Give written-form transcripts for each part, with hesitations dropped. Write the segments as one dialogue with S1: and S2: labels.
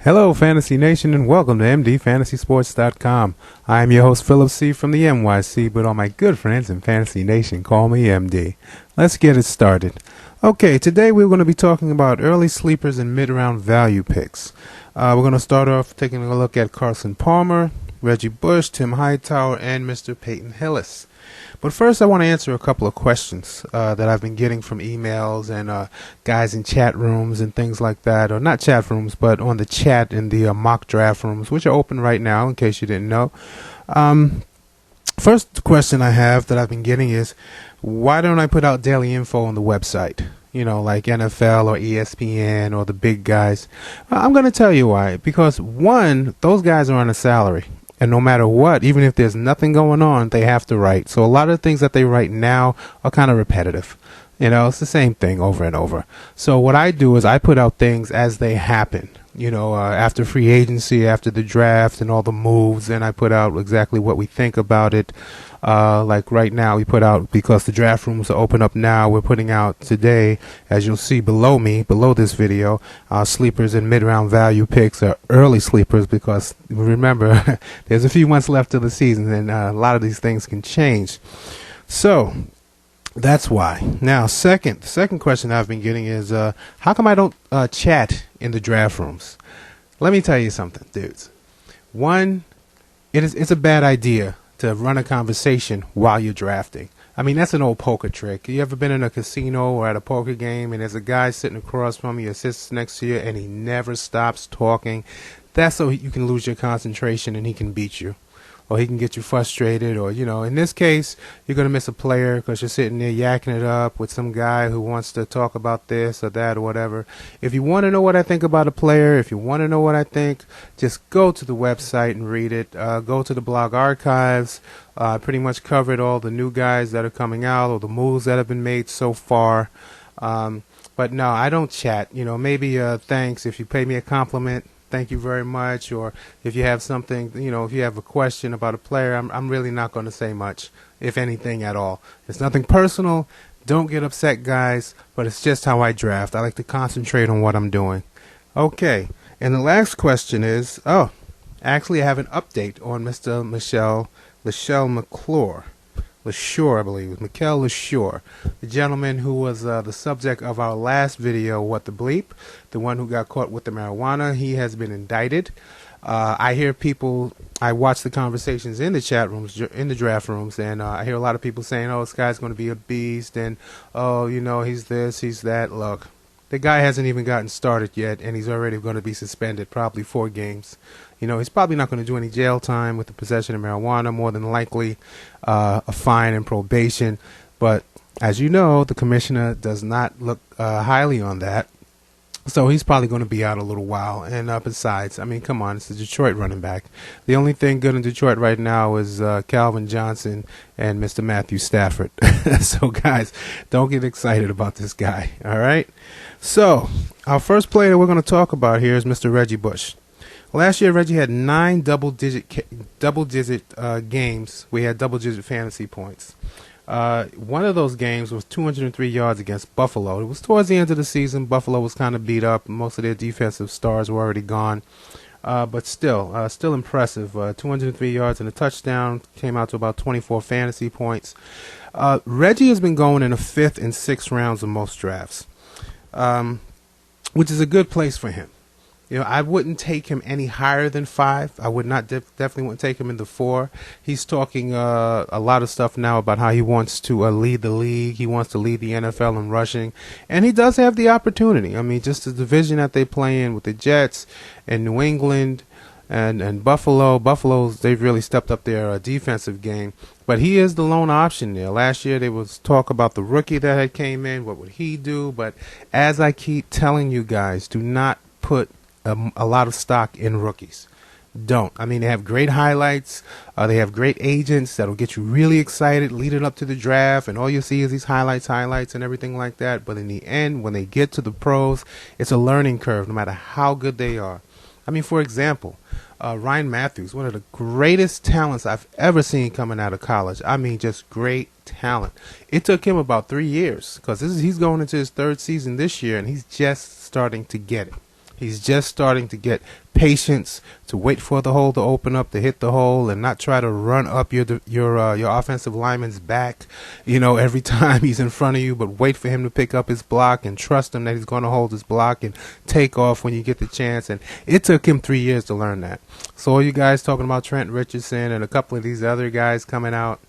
S1: Hello, Fantasy Nation, and welcome to MDFantasySports.com. I am your host, Philip C. from the NYC, but all my good friends in Fantasy Nation call me MD. Let's get it started. Okay, today we're going to be talking about early sleepers and mid-round value picks. We're going to start off taking a look at Carson Palmer, Reggie Bush, Tim Hightower, and Mr. Peyton Hillis. But first, I want to answer a couple of questions that I've been getting from emails and guys in chat rooms and things like that. Or not chat rooms, but on the chat in the mock draft rooms, which are open right now, in case you didn't know. First question I have that I've been getting is, why don't I put out daily info on the website? You know, like NFL or ESPN or the big guys. I'm going to tell you why. Because, one, those guys are on a salary. And no matter what, even if there's nothing going on, they have to write. So a lot of the things that they write now are kind of repetitive. You know, it's the same thing over and over. So what I do is I put out things as they happen. You know, after free agency, after the draft and all the moves, then I put out exactly what we think about it. Like right now, we put out, because the draft rooms are open up now, we're putting out today, as you'll see below me, below this video, sleepers and mid-round value picks are early sleepers, because remember, there's a few months left of the season, and a lot of these things can change. So that's why. Now, the second question I've been getting is, how come I don't chat in the draft rooms? Let me tell you something, dudes. One, it's a bad idea to run a conversation while you're drafting. I mean, that's an old poker trick. You ever been in a casino or at a poker game and there's a guy sitting across from you, sits next to you, and he never stops talking? That's so you can lose your concentration and he can beat you. Or he can get you frustrated, or, you know, in this case, you're going to miss a player because you're sitting there yakking it up with some guy who wants to talk about this or that or whatever. If you want to know what I think about a player, if you want to know what I think, just go to the website and read it. Go to the blog archives. Pretty much covered all the new guys that are coming out or the moves that have been made so far. But no, I don't chat. You know, maybe thanks if you pay me a compliment. Thank you very much. Or if you have something, you know, if you have a question about a player, I'm really not going to say much, if anything at all. It's nothing personal. Don't get upset, guys, but it's just how I draft. I like to concentrate on what I'm doing. Okay, and the last question is, actually I have an update on Mr. Mikel LeSure, I believe. Mikel LeSure, the gentleman who was the subject of our last video, What the Bleep, the one who got caught with the marijuana. He has been indicted. I hear people, I watch the conversations in the chat rooms, in the draft rooms, and I hear a lot of people saying, oh, this guy's going to be a beast, and, oh, you know, he's this, he's that. Look, the guy hasn't even gotten started yet, and he's already going to be suspended, probably 4 games. You know, he's probably not going to do any jail time with the possession of marijuana, more than likely a fine and probation. But as you know, the commissioner does not look highly on that. So he's probably going to be out a little while. And besides, I mean, come on, it's the Detroit running back. The only thing good in Detroit right now is Calvin Johnson and Mr. Matthew Stafford. So, guys, don't get excited about this guy, all right? So our first player we're going to talk about here is Mr. Reggie Bush. Last year, Reggie had 9 double-digit games. We had double-digit fantasy points. One of those games was 203 yards against Buffalo. It was towards the end of the season. Buffalo was kind of beat up. Most of their defensive stars were already gone. But still impressive. 203 yards and a touchdown. Came out to about 24 fantasy points. Reggie has been going in the 5th and 6th rounds of most drafts, which is a good place for him. You know, I wouldn't take him any higher than 5. I would not definitely wouldn't take him in the 4. He's talking a lot of stuff now about how he wants to lead the league. He wants to lead the NFL in rushing, and he does have the opportunity. I mean, just the division that they play in with the Jets and New England and Buffalo. Buffalo's, they've really stepped up their defensive game, but he is the lone option there. Last year there was talk about the rookie that had came in. What would he do? But as I keep telling you guys, do not put a lot of stock in rookies. Don't. I mean, they have great highlights. They have great agents that'll get you really excited leading up to the draft, and all you see is these highlights and everything like that. But in the end, when they get to the pros, it's a learning curve no matter how good they are. I mean, for example, Ryan Matthews, one of the greatest talents I've ever seen coming out of college. I mean, just great talent. It took him about 3 years because he's going into his 3rd season this year, and he's just starting to get it. He's just starting to get patience to wait for the hole to open up, to hit the hole, and not try to run up your offensive lineman's back, every time he's in front of you, but wait for him to pick up his block and trust him that he's going to hold his block and take off when you get the chance. And it took him 3 years to learn that. So all you guys talking about Trent Richardson and a couple of these other guys coming out,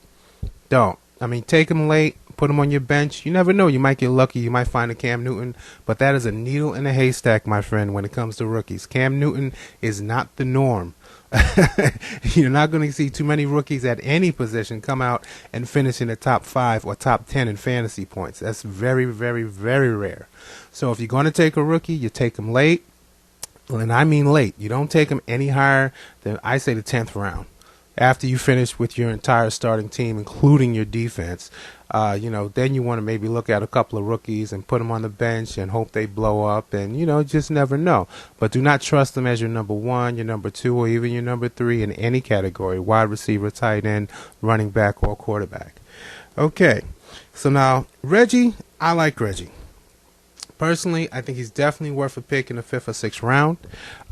S1: don't. Take him late. Put him on your bench. You never know. You might get lucky. You might find a Cam Newton. But that is a needle in a haystack, my friend, when it comes to rookies. Cam Newton is not the norm. You're not going to see too many rookies at any position come out and finish in the top 5 or top 10 in fantasy points. That's very, very, very rare. So if you're going to take a rookie, you take him late. And I mean late. You don't take him any higher than, I say, the 10th round. After you finish with your entire starting team, including your defense, then you want to maybe look at a couple of rookies and put them on the bench and hope they blow up, and, just never know. But do not trust them as your number 1, your number 2, or even your number 3 in any category, wide receiver, tight end, running back, or quarterback. Okay, so now Reggie, I like Reggie. Personally, I think he's definitely worth a pick in the 5th or 6th round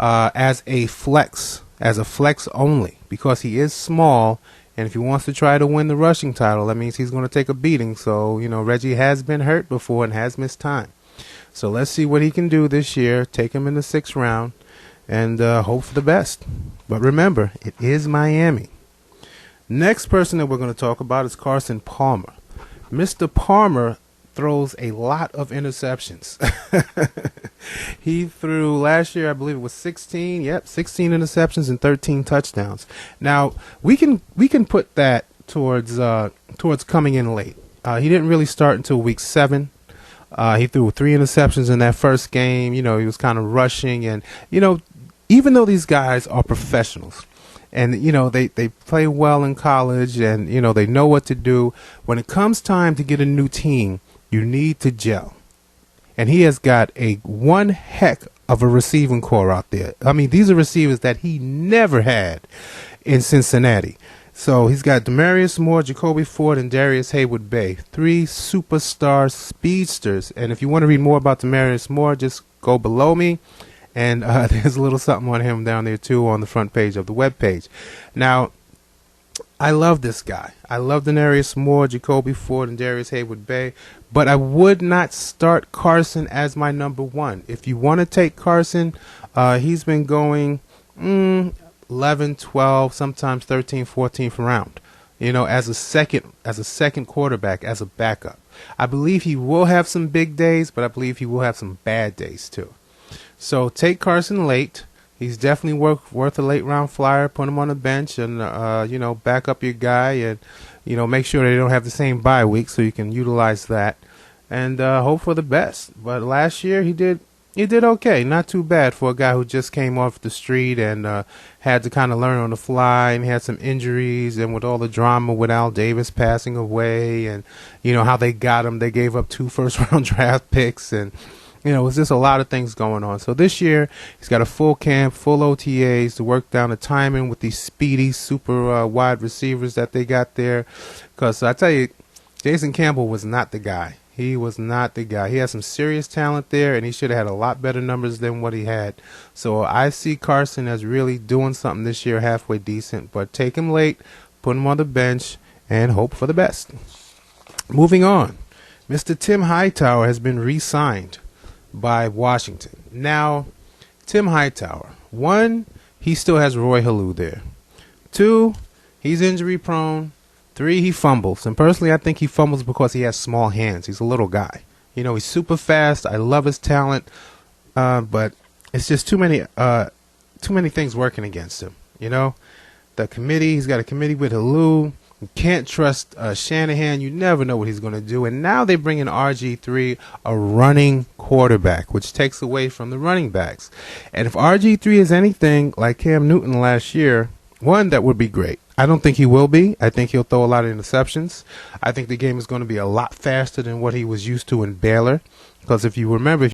S1: as a flex only, because he is small, and if he wants to try to win the rushing title, that means he's going to take a beating. So, Reggie has been hurt before and has missed time. So let's see what he can do this year. Take him in the 6th round and hope for the best. But remember, it is Miami. Next person that we're going to talk about is Carson Palmer. Mr. Palmer throws a lot of interceptions. He threw last year, I believe it was 16 interceptions and 13 touchdowns. Now, we can put that towards coming in late. He didn't really start until week 7. He threw 3 interceptions in that first game. He was kind of rushing, and even though these guys are professionals, and they play well in college, and they know what to do, when it comes time to get a new team, you need to gel. And he has got one heck of a receiving core out there. These are receivers that he never had in Cincinnati. So he's got Demarius Moore, Jacoby Ford, and Darius Haywood-Bay, 3 superstar speedsters. And if you want to read more about Demarius Moore, just go below me. And there's a little something on him down there, too, on the front page of the webpage. Now, I love this guy. I love Demarius Moore, Jacoby Ford, and Darius Haywood-Bay. But I would not start Carson as my number 1. If you want to take Carson, he's been going 11, 12, sometimes 13, 14th round. As a second quarterback, as a backup. I believe he will have some big days, but I believe he will have some bad days too. So take Carson late. He's definitely worth a late round flyer. Put him on the bench and back up your guy, and make sure they don't have the same bye week so you can utilize that, and hope for the best. But last year he did okay, not too bad for a guy who just came off the street and had to kind of learn on the fly, and had some injuries, and with all the drama with Al Davis passing away, and how they got him. They gave up 2 first-round draft picks, and it was just a lot of things going on. So this year, he's got a full camp, full OTAs to work down the timing with these speedy, super wide receivers that they got there. Because I tell you, Jason Campbell was not the guy. He was not the guy. He had some serious talent there, and he should have had a lot better numbers than what he had. So I see Carson as really doing something this year, halfway decent. But take him late, put him on the bench, and hope for the best. Moving on, Mr. Tim Hightower has been re-signed by Washington. Now, Tim Hightower, 1, he still has Roy Halou there. 2, he's injury prone. 3, he fumbles. And personally, I think he fumbles because he has small hands. He's a little guy. He's super fast. I love his talent. But it's just too many things working against him. The committee, he's got a committee with Halou. You can't trust Shanahan. You never know what he's going to do. And now they bring in RG3, a running quarterback, which takes away from the running backs. And if RG3 is anything like Cam Newton last year, 1, that would be great. I don't think he will be. I think he'll throw a lot of interceptions. I think the game is going to be a lot faster than what he was used to in Baylor. Because if you remember,